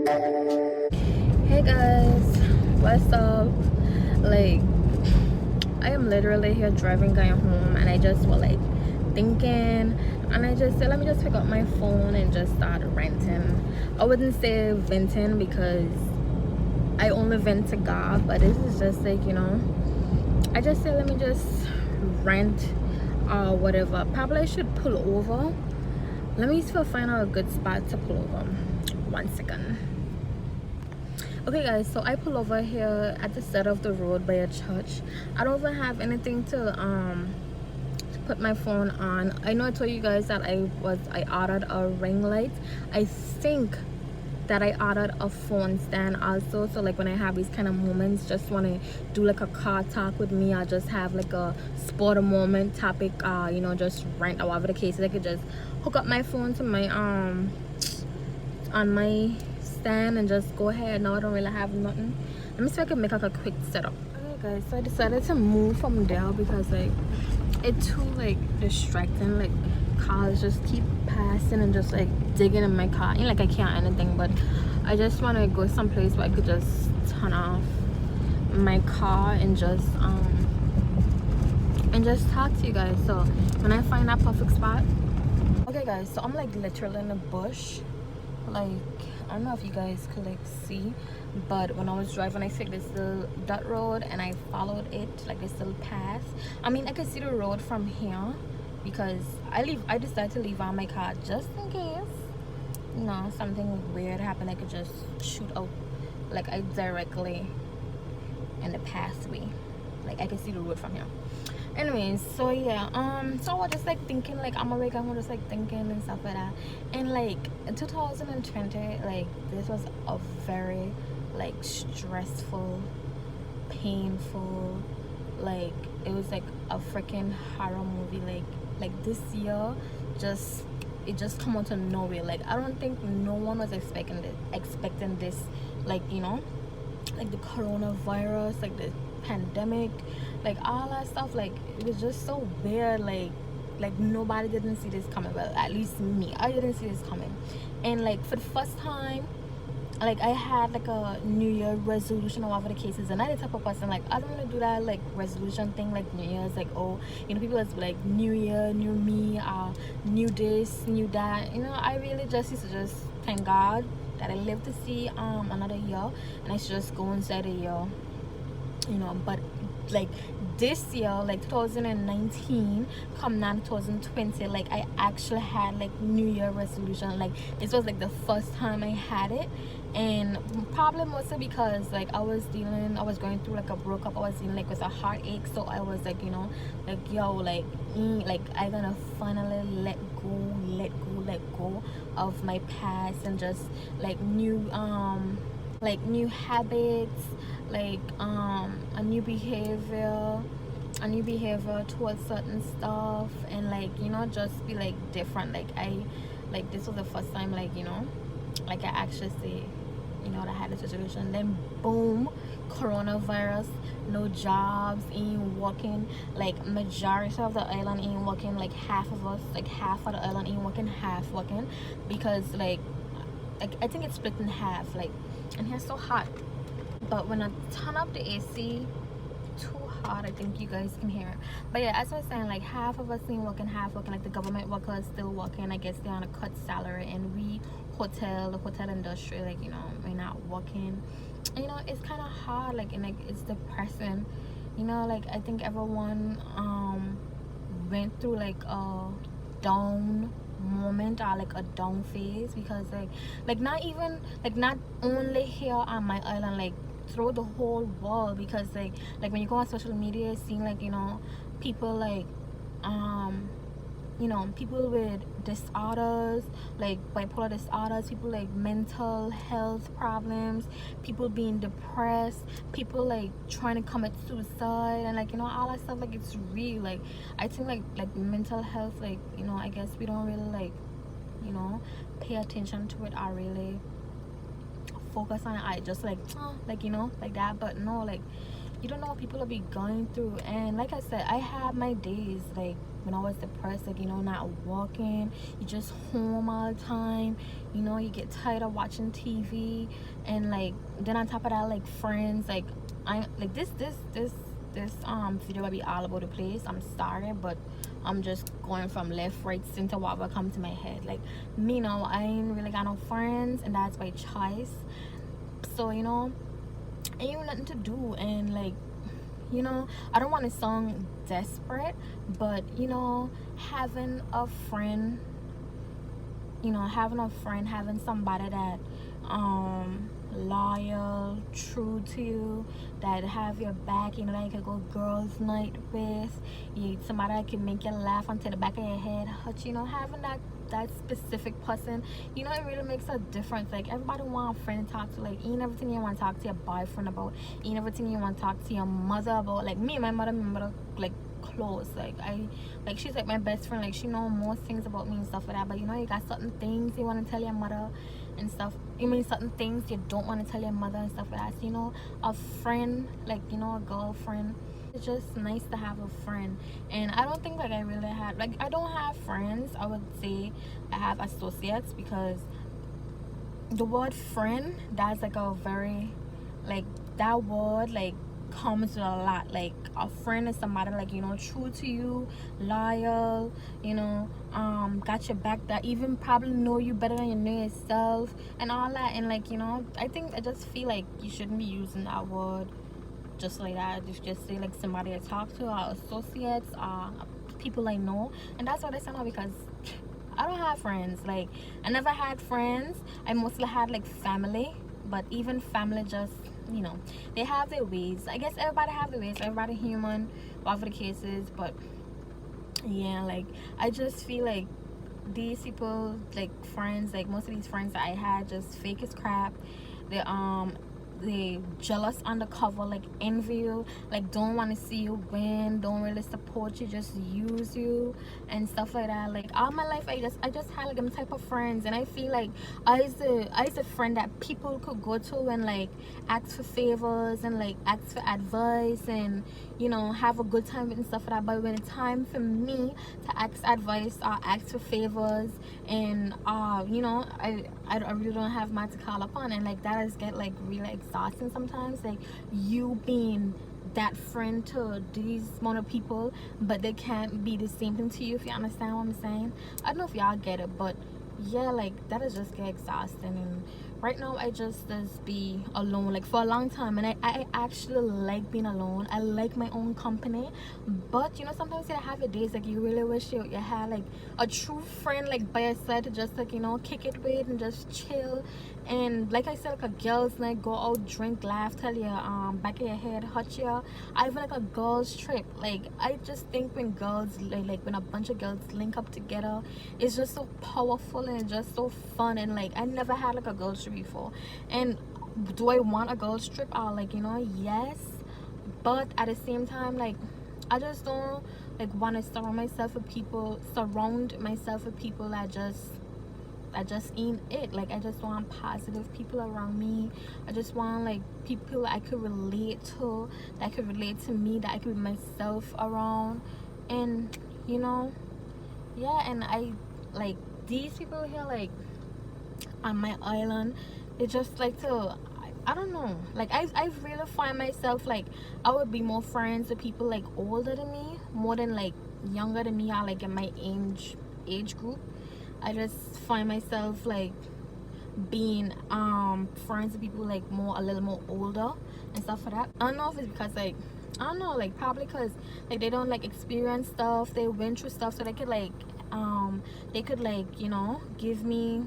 Hey guys, what's up? Like, I am literally here driving going home, and I just was like thinking, and I just said, let me just pick up my phone and just start ranting. I wouldn't say venting because I only vent to God, but this is just like, I just said, let me just rant or whatever. Probably I should pull over. Let me still find out a good spot to pull over. 1 second. Okay guys, so I pull over here at the side of the road by a church. I don't even have anything to put my phone on. I know I told you guys that I ordered a ring light. I think that I ordered a phone stand also, so like when I have these kind of moments, just want to do like a car talk with me, I just have like a sport moment topic, just rant or whatever the case is. I could just hook up my phone to my on my stand and just go ahead. Now I don't really have nothing. Let me see if I can make like a quick setup. Okay guys, so I decided to move from there because like it's too like distracting. Like cars just keep passing and just like digging in my car. Like I can't anything, but I just want to go someplace where I could just turn off my car and just talk to you guys. So when I find that perfect spot. Okay guys, so I'm like literally in the bush. Like I don't know if you guys could like see, but when I was driving, I took this little dirt road and I followed it, like this little path. I mean, I could see the road from here because I decided to leave out my car just in case something weird happened. I could just shoot out like I directly in the pathway. Like I could see the road from here. Anyways, so yeah, so I was just like thinking, like I'm awake, I'm just like thinking and stuff like that. And like in 2020, like this was a very like stressful, painful, like it was like a freaking horror movie. Like this year it just come out of nowhere. Like I don't think no one was expecting this, like like the coronavirus, like the pandemic, like all that stuff. Like it was just so weird. Like nobody didn't see this coming. Well, at least me, I didn't see this coming. And like for the first time, like I had like a New Year resolution or whatever the case is, and I the type of person like I don't want to do that like resolution thing like New Year's, like people is like New Year, new me, new this, new that. I really just used to just thank God that I lived to see another year, and I should just go inside a year, but like this year, like 2019 come now 2020, like I actually had like New Year resolution. Like this was like the first time I had it, and probably mostly because like I was going through like a breakup. I was dealing like with a heartache, so I was like like yo, like I gonna finally let go of my past and just like new habits, like a new behavior towards certain stuff, and like just be like different. Like this was the first time like like I actually say that I had a situation. Then boom, coronavirus, no jobs, ain't working. Like majority of the island ain't working. Like half of the island ain't working, half working, because like I think it's split in half. Like, and here's so hot, but when I turn up the AC, too hot. I think you guys can hear it. But yeah, as I was saying, like half of us ain't working, half working. Like the government workers still working. I guess they're on a cut salary, and we the hotel industry, like we're not working. And, it's kind of hard. Like, and like it's depressing. Like I think everyone went through like a down moment or like a down phase, because like not only here on my island, like through the whole world. Because like when you go on social media, seeing like people like people with disorders, like bipolar disorders, people like mental health problems, people being depressed, people like trying to commit suicide, and like all that stuff. Like it's real. Like I think like mental health, like I guess we don't really like pay attention to it or really focus on it. I just like like that. But no, like you don't know what people will be going through. And like I said, I had my days like when I was depressed, like, you know, not walking, you just home all the time, you know, you get tired of watching TV. And like then on top of that, like friends, like I like this video will be all over the place. I'm sorry, but I'm just going from left, right, center, whatever come to my head. Like me now, I ain't really got no friends, and that's by choice. So you know, ain't nothing to do. And like, you know, I don't want to sound desperate, but you know, having a friend, you know, having somebody that loyal, true to you, that have your back, you know, that you can go girls night with, you somebody that can make you laugh until the back of your head hurt, you know, having that specific person, you know, it really makes a difference. Like everybody want a friend to talk to. Like ain't everything you want to talk to your boyfriend about, ain't everything you want to talk to your mother about. Like me and my mother like close. Like she's like my best friend. Like she know most things about me and stuff like that. But you know, you got certain things you want to tell your mother and stuff. I mean, certain things you don't want to tell your mother and stuff like that. So, you know, a friend, like, you know, a girlfriend, it's just nice to have a friend. And I don't think like I really have, like, I don't have friends. I would say I have associates, because the word friend, that's like a very, like, that word like comes with a lot. Like a friend is somebody, like, you know, true to you, loyal, you know, got your back, that even probably know you better than you know yourself and all that. And like, you know, I just feel like you shouldn't be using that word just like that. Just say like somebody I talk to, or associates, people I know. And that's what I said now, because I don't have friends. Like I never had friends. I mostly had like family, but even family just, you know, they have their ways. I guess everybody have their ways, everybody human, whatever the case is. But yeah, like I just feel like these people, like friends, like most of these friends that I had, just fake as crap. They jealous undercover, like envy you, like don't want to see you win, don't really support you, just use you and stuff like that. Like all my life I just had like them type of friends. And I feel like I was a friend that people could go to and like ask for favors and like ask for advice and, you know, have a good time with and stuff like that. But when it's time for me to ask advice or ask for favors, and you know, I really don't have much to call upon. And like that is get like really exhausting sometimes, like you being that friend to these amount of people, but they can't be the same thing to you, if you understand what I'm saying. I don't know if y'all get it, but yeah, like that is just get exhausting. And right now I just be alone, like for a long time. And I actually like being alone. I like my own company. But you know, sometimes you have your days like you really wish you had like a true friend like by your side to just like, you know, kick it with and just chill. And like I said, like a girls night, go out, drink, laugh till your back of your head hurt you. I even like a girls trip. Like I just think when girls like when a bunch of girls link up together, it's just so powerful and just so fun. And like I never had like a girls trip before. And do I want a girls trip? Like, you know, yes, but at the same time, like I just don't like want to surround myself with people that just ain't it. Like I just want positive people around me. I just want like people I could relate to, that could relate to me, that I could be myself around. And you know, yeah. And I like these people here, like on my island, they just like to, I don't know, like I really find myself like I would be more friends with people like older than me more than like younger than me, or like in my age group. I just find myself like being friends with people like a little more older and stuff like that. I don't know if it's because like, I don't know, like probably because like they don't like experience stuff, they went through stuff, so they could like you know, give me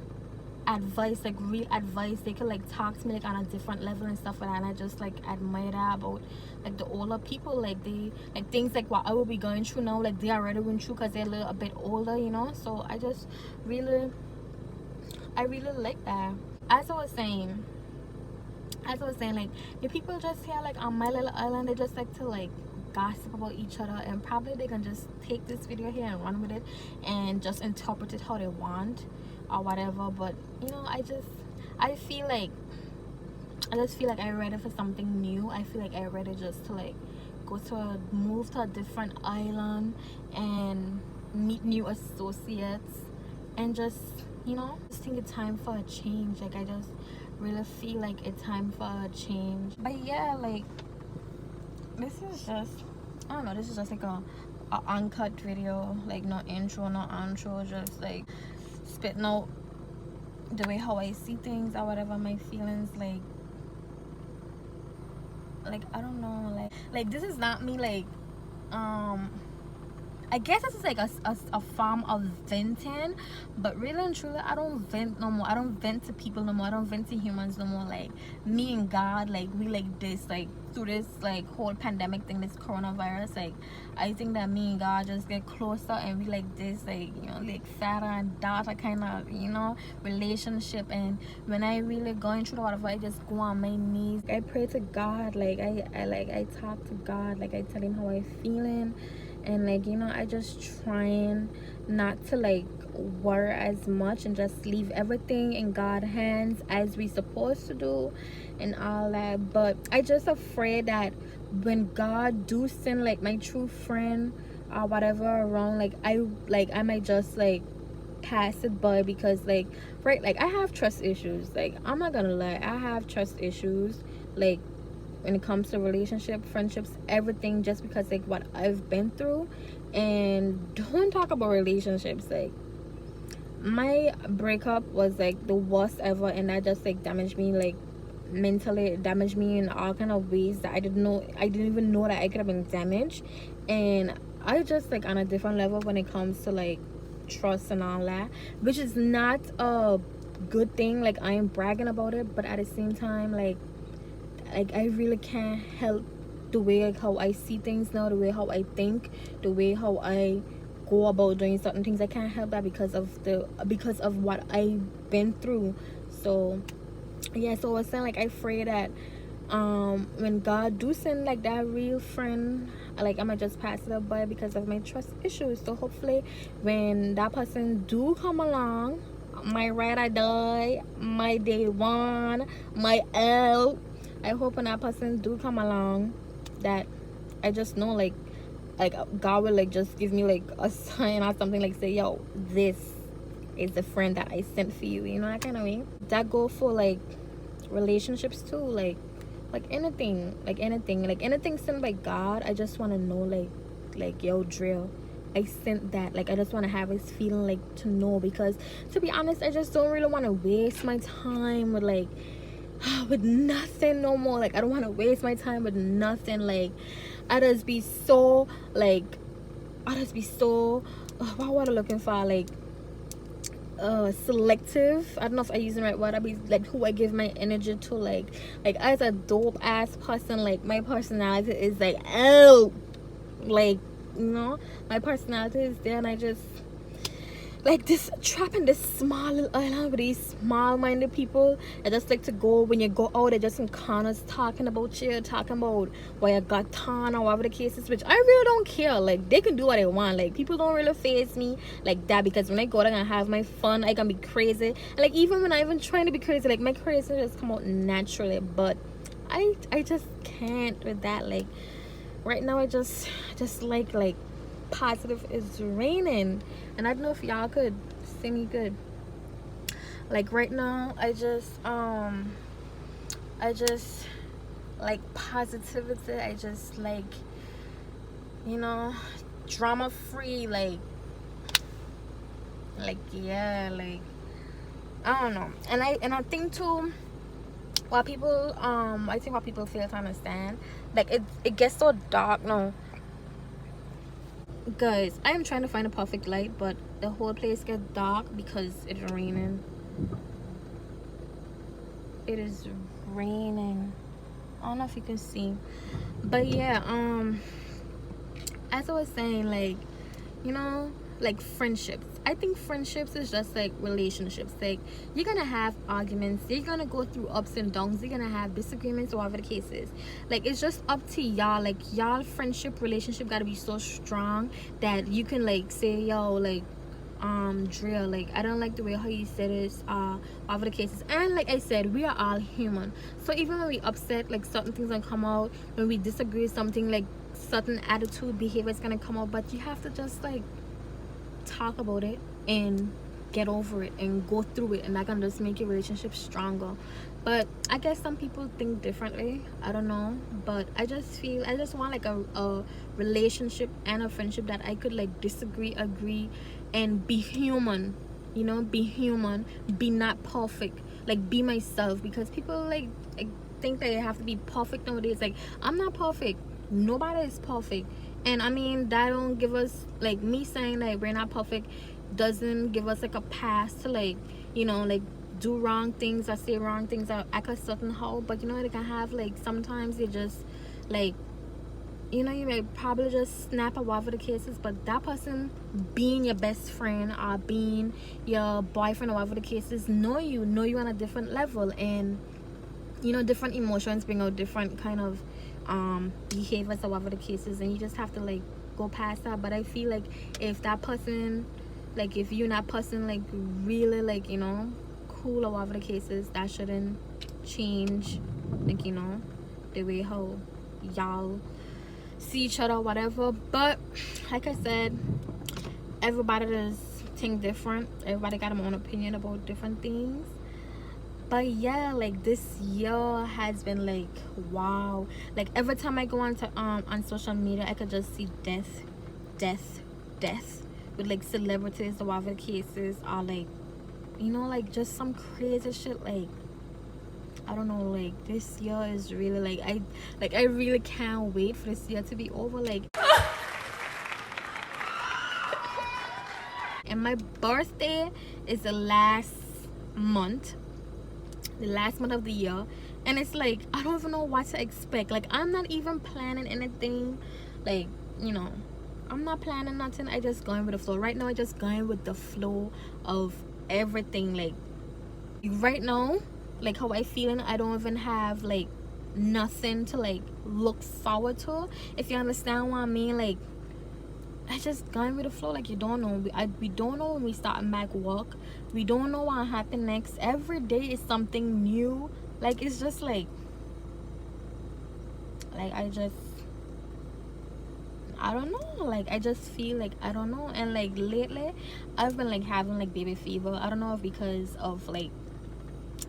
advice, like real advice. They could like talk to me like on a different level and stuff like that. And I just like admire that about like the older people. Like they like things like what I will be going through now, like they already went through, because they're a bit older, you know. So I just really like that. As I was saying, like the people just here like on my little island, they just like to like gossip about each other, and probably they can just take this video here and run with it and just interpret it how they want or whatever. But you know, I feel like I just feel like I'm ready for something new. I feel like I'm ready just to like move to a different island and meet new associates, and just, you know, just think it's time for a change. Like I just really feel like it's time for a change. But yeah, like this is just, I don't know, this is just like a uncut video, like no intro, no outro, just like spitting out the way how I see things or whatever, my feelings. Like I don't know, like this is not me like I guess this is like a form of venting, but really and truly I don't vent no more. I don't vent to people no more. I don't vent to humans no more. Like me and God, like we like this, like through this like whole pandemic thing, this coronavirus, like I think that me and God just get closer, and we like this, like, you know, like father and daughter kind of, you know, relationship. And when I really going through whatever, I just go on my knees, I pray to God, like I talk to God, like I tell him how I feeling. And like, you know, I just trying not to like worry as much and just leave everything in God's hands as we supposed to do and all that. But I just afraid that when God do send like my true friend or whatever around, like I might just like pass it by, because like, right, like I have trust issues. Like I'm not gonna lie, I have trust issues, like when it comes to relationship, friendships, everything, just because like what I've been through. And don't talk about relationships, like my breakup was like the worst ever, and that just like damaged me, like mentally. It damaged me in all kind of ways that I didn't even know that I could have been damaged. And I just like on a different level when it comes to like trust and all that, which is not a good thing. Like I am bragging about it, but at the same time, like I really can't help the way like how I see things now, the way how I think, the way how I go about doing certain things. I can't help that because of what I've been through. So yeah, so I was saying like I pray that when God do send like that real friend, like I might just pass it up by because of my trust issues. So hopefully when that person do come along, my ride or die, my day one, my L, I hope when that person do come along, that I just know like God will like just give me like a sign or something, like say, yo, this is the friend that I sent for you, you know, that kind of way. That go for like relationships too, like anything sent by God. I just want to know like yo, drill, I sent that. Like I just want to have this feeling, like to know, because to be honest, I just don't really want to waste my time with like with nothing no more. Like I don't want to waste my time with nothing. Like I just be so what word I'm looking for, like selective. I don't know if I use the right word. I be like who I give my energy to. Like as a dope ass person, like my personality is like, oh, like, you know, my personality is there, and I just like this trap in this small little island with these small-minded people. I just like to go, when you go out, they just in corners talking about you, talking about why you got on or whatever the case is, which I really don't care. Like they can do what they want. Like people don't really faze me like that, because when I go, I'm gonna have my fun. I can be crazy, and like even when I even trying to be crazy, like my crazy just come out naturally. But I just can't with that. Like right now I just like positive is raining, and I don't know if y'all could see me good. Like right now I just like positivity. I just like, you know, drama free, like yeah, like I don't know. And I think too, what people I think what people fail to understand, like it gets so dark now. Guys, I am trying to find a perfect light, but the whole place gets dark because it's raining. It is raining. I don't know if you can see, but yeah, as I was saying, like, you know, like friendships, I think friendships is just like relationships. Like you're gonna have arguments, you're gonna go through ups and downs, you're gonna have disagreements, or whatever the case is. Like it's just up to y'all. Like y'all friendship relationship gotta be so strong that you can like say, yo, like Drill. Like, I don't like the way how you said it, whatever the cases. And like I said, we are all human. So even when we upset, like certain things gonna come out. When we disagree with something, like certain attitude, behavior is gonna come out. But you have to just like talk about it and get over it and go through it, and that can just make your relationship stronger. But I guess some people think differently, I don't know, but I just want like a relationship and a friendship that I could like disagree, agree, and be human, you know, be human, be not perfect, like be myself. Because people like think that they have to be perfect nowadays. Like, I'm not perfect, nobody is perfect. And I mean, that don't give us, like, me saying that we're not perfect doesn't give us like a pass to, like, you know, like do wrong things or say wrong things or act a certain how. But you know, they can have like, sometimes they just like, you know, you may probably just snap or whatever the case is, but that person being your best friend or being your boyfriend or whatever the case is, know you on a different level. And you know, different emotions bring out different kind of behaviors or whatever the case is, and you just have to like go past that. But I feel like if that person, like if you and that person like really like, you know, cool or whatever the case is, that shouldn't change, like, you know, the way how y'all see each other or whatever. But like I said, everybody does think different, everybody got their own opinion about different things. But yeah, like this year has been like, wow. Like every time I go on social media, I could just see death with like celebrities or whatever the cases are, like, you know, like just some crazy shit. Like, I don't know, like this year is really like I really can't wait for this year to be over. Like, and my birthday is the last month of the year, and it's like I don't even know what to expect. Like, I'm not even planning anything, like, you know, I'm not planning nothing. I just going with the flow right now. I just going with the flow of everything. Like right now, like how I feeling, I don't even have like nothing to like look forward to, if you understand what I mean. Like, I just going with the flow. Like, you don't know, we don't know when we start back work, we don't know what happen next. Every day is something new. Like, it's just like I don't know, like I just feel like I don't know. And like lately I've been like having like baby fever. I don't know if because of like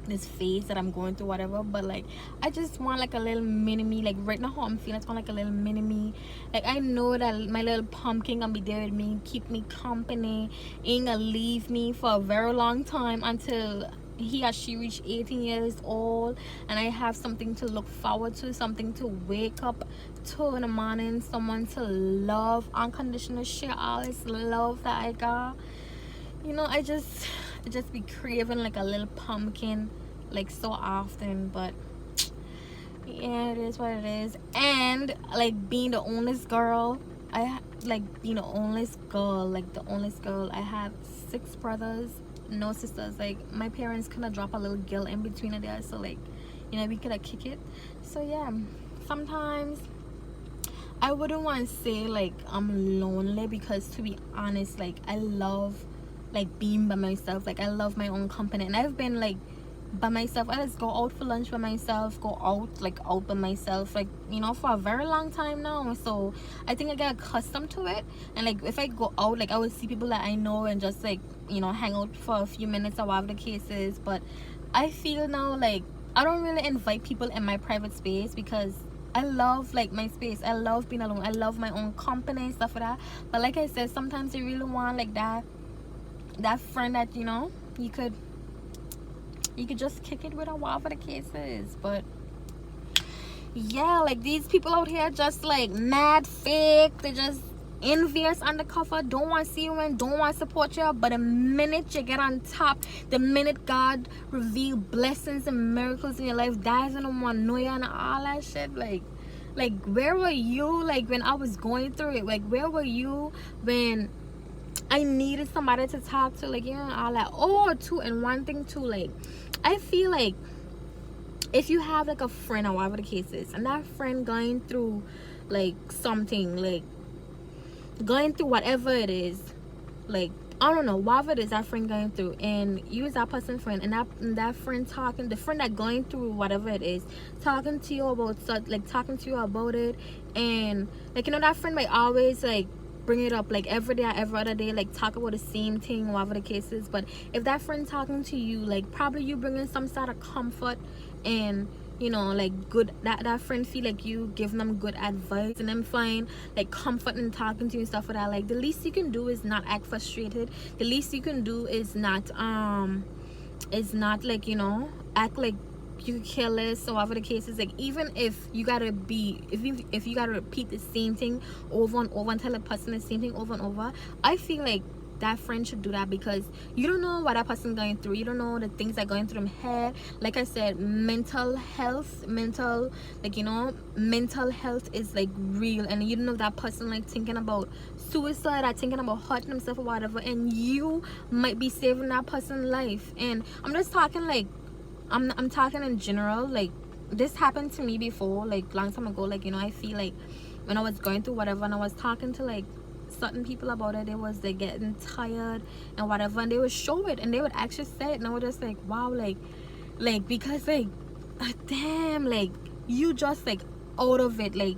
this phase that I'm going through, whatever, but like I just want like a little mini me. Like right now how I'm feeling, it's want like a little mini me. Like, I know that my little pumpkin gonna be there with me, keep me company, ain't gonna leave me for a very long time until he or she reach 18 years old, and I have something to look forward to, something to wake up to in the morning, someone to love, unconditional share all this love that I got. You know, I just be craving like a little pumpkin like so often. But yeah, it is what it is. And like being the oldest girl, being the oldest girl, I have 6 brothers, no sisters. Like, my parents kind of drop a little girl in between there, so like, you know, we could like kick it. So yeah, sometimes I wouldn't want to say like I'm lonely, because to be honest, like I love like being by myself. Like, I love my own company, and I've been like by myself. I just go out for lunch by myself, go out by myself, like, you know, for a very long time now. So I think I get accustomed to it. And like if I go out, like I would see people that I know and just like, you know, hang out for a few minutes or whatever the case is. But I feel now like I don't really invite people in my private space, because I love like my space. I love being alone. I love my own company and stuff like that. But like I said, sometimes you really want like that friend that, you know, you could just kick it with, or whatever the case is. But yeah, like these people out here just like mad fake. They just envious undercover, don't want to see you and don't want to support you. But the minute you get on top, the minute God reveal blessings and miracles in your life, guys don't want to know you and all that shit. Like where were you like when I was going through it? Like, where were you when I needed somebody to talk to? Like, you know, all that. Oh, too, and one thing too, like I feel like if you have like a friend or whatever the case is, and that friend going through like something, like going through whatever it is, like I don't know, whatever it is that friend going through, and you as that person friend, and that friend talking, the friend that going through whatever it is, talking to you about such, like talking to you about it, and like, you know, that friend might always like bring it up like every day or every other day, like talk about the same thing, whatever the case is. But if that friend talking to you, like probably you bringing some sort of comfort, and you know, like good, that friend feel like you giving them good advice, and them find like comfort in talking to you and stuff like that, like the least you can do is not act frustrated. The least you can do is not like, you know, act like you careless or whatever the case is. Like even if you gotta if you gotta repeat the same thing over and over and tell a person the same thing over and over, I feel like that friend should do that, because you don't know what that person's going through. You don't know the things that are going through them head. Like I said, mental health is like real, and you don't know if that person like thinking about suicide or thinking about hurting himself or whatever, and you might be saving that person's life. And I'm just talking like I'm talking in general. Like this happened to me before, like long time ago. Like, you know, I feel like when I was going through whatever and I was talking to like certain people about it, they was like getting tired and whatever, and they would show it and they would actually say it, and I was just like, wow, like because like damn, like you just like out of it, like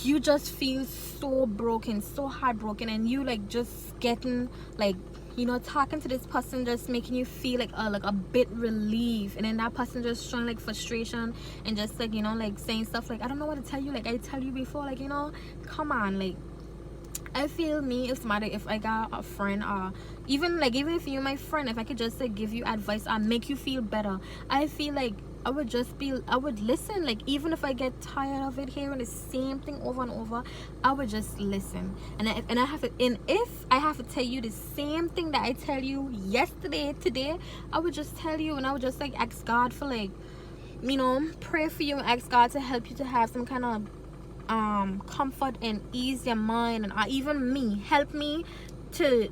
you just feel so broken, so heartbroken, and you like just getting like, you know, talking to this person just making you feel like a bit relief, and then that person just showing like frustration and just like, you know, like saying stuff like, I don't know what to tell you, like I tell you before, like, you know, come on. Like I feel me, if I got a friend, or even if you're my friend, if I could just like give you advice or make you feel better, I feel like I would listen. Like even if I get tired of it, hearing the same thing over and over, I would just listen. And if I have to tell you the same thing that I tell you yesterday, today, I would just tell you, and I would just like ask God for like, you know, pray for you and ask God to help you to have some kind of comfort and ease your mind, and even me, help me to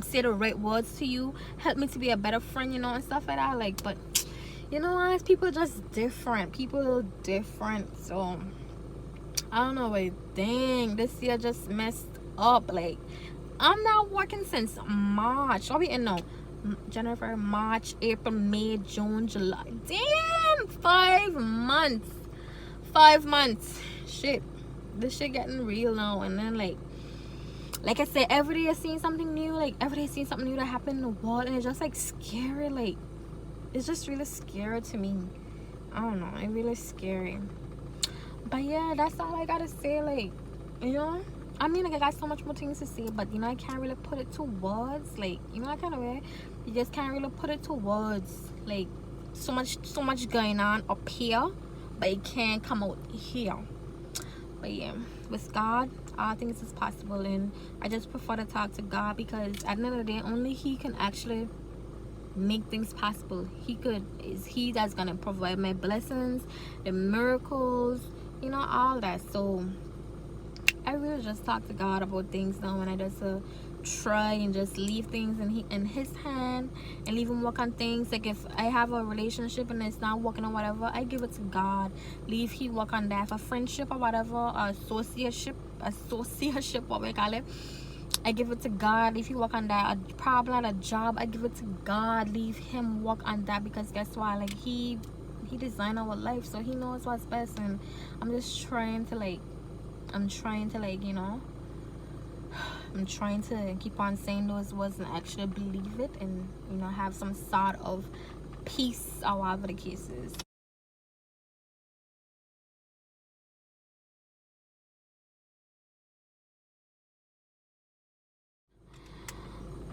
say the right words to you, help me to be a better friend, you know, and stuff like that. Like, but you know, guys, people just different, so I don't know. But dang, this year just messed up. Like I'm not working since March. What we in now? January, March, April, May, June, July. Damn, 5 months. 5 months. Shit, this shit getting real now. And then like I said, every day you're seeing something new. Like every day you're seeing something new that happened in the world, and it's just like scary. Like it's just really scary to me. I don't know, it's really scary. But yeah, that's all I gotta say. Like, you know, I mean, like I got so much more things to say, but you know, I can't really put it to words. Like, you know, that kind of way, you just can't really put it to words. Like so much going on up here, but it can't come out here. But yeah, with God, all things is possible, and I just prefer to talk to God, because at the end of the day, only He can actually make things possible. Is He that's gonna provide my blessings, the miracles, you know, all that. So I really just talk to God about things now, and I just try and just leave things in His hand, and leave Him work on things. Like if I have a relationship and it's not working or whatever, I give it to God, leave He work on that. For friendship or whatever, associateship, what we call it, I give it to God, leave He work on that. A problem at a job, I give it to God, leave Him work on that, because guess what, like He designed our life, so He knows what's best. And I'm just trying to like, you know, I'm trying to keep on saying those words and actually believe it, and you know, have some sort of peace or whatever the case is.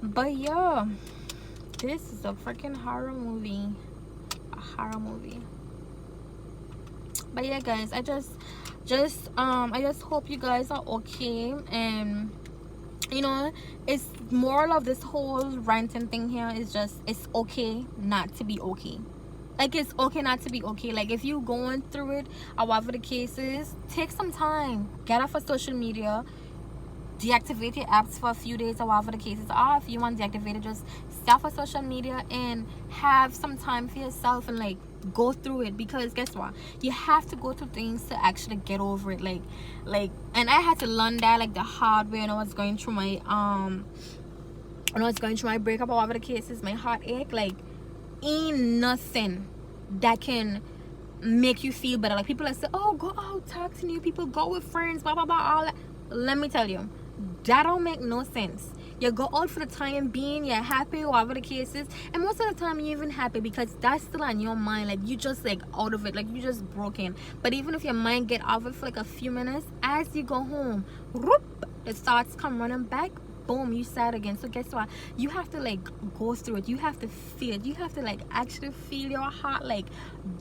But yeah, this is a freaking horror movie. A horror movie. But yeah, guys, I just hope you guys are okay. And you know, it's moral of this whole ranting thing here is just, it's okay not to be okay. Like it's okay not to be okay. Like if you going through it or whatever the case is, take some time, get off of social media, deactivate your apps for a few days or whatever the cases are. If you want to deactivate it, just stop for social media and have some time for yourself, and like go through it. Because guess what, you have to go through things to actually get over it. Like and I had to learn that like the hard way when I was going through my when I was going through my breakup or whatever the case is, my heartache, like, ain't nothing that can make you feel better. Like, people that say, oh, go out, talk to new people, go with friends, blah blah blah, all that. Let me tell you, that don't make no sense. You go out for the time being, you're happy, whatever the case is, and most of the time you're even happy because that's still on your mind. Like, you just like out of it, like you just broken. But even if your mind get out of it for like a few minutes, as you go home, whoop, the thoughts come running back. Boom, you sad again. So guess what? You have to like go through it. You have to feel it. You have to like actually feel your heart like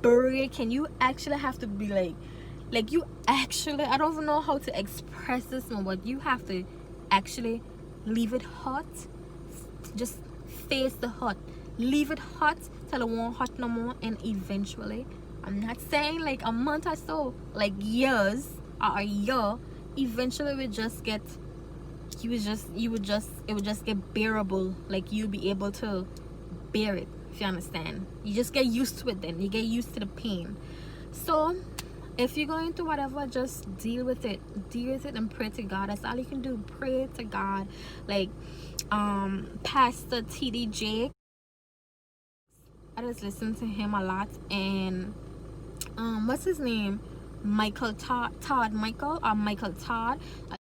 break, and you actually have to be like you actually, I don't even know how to express this one, but you have to actually leave it hot. Just face the hot. Leave it hot till it won't hot no more, and eventually, I'm not saying like a month or so, like years or a year, eventually we just get, it would just get bearable. Like, you'll be able to bear it, if you understand. You just get used to it. Then you get used to the pain. So if you're going through whatever, just deal with it and pray to God. That's all you can do. Pray to God. Like Pastor TD Jake, I just listen to him a lot. And what's his name, Michael Todd, Michael Todd, I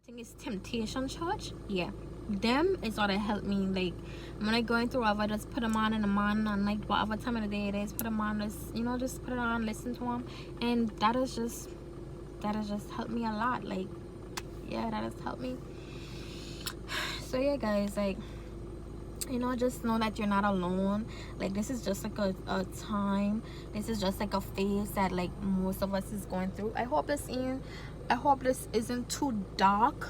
think it's Temptation Church. Yeah, them is what helped me. Like, when I going through whatever, just put them on in the morning and night, whatever time of the day it is, put them on, just put it on, listen to them, and that has just helped me a lot. Like, yeah, that has helped me. So yeah, guys, like, just know that you're not alone. Like, this is just like a time, this is just like a phase that like most of us is going through. I hope this isn't too dark,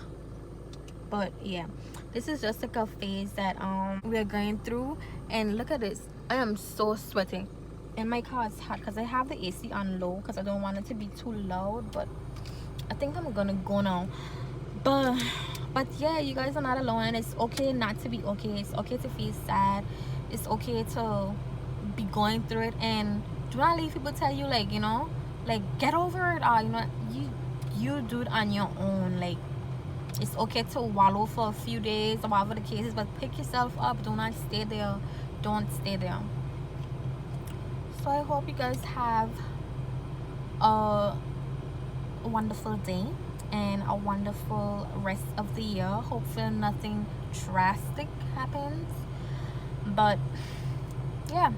but yeah, this is just like a phase that we're going through. And look at this, I am so sweaty, and my car is hot because I have the AC on low because I don't want it to be too loud. But I think I'm gonna go now. But yeah, you guys are not alone, and it's okay not to be okay. It's okay to feel sad. It's okay to be going through it, and do not let people tell you like, like, get over it, or you do it on your own. Like, it's okay to wallow for a few days or whatever the case is, but pick yourself up. Do not stay there. Don't stay there. So I hope you guys have a wonderful day and a wonderful rest of the year. Hopefully nothing drastic happens, but yeah.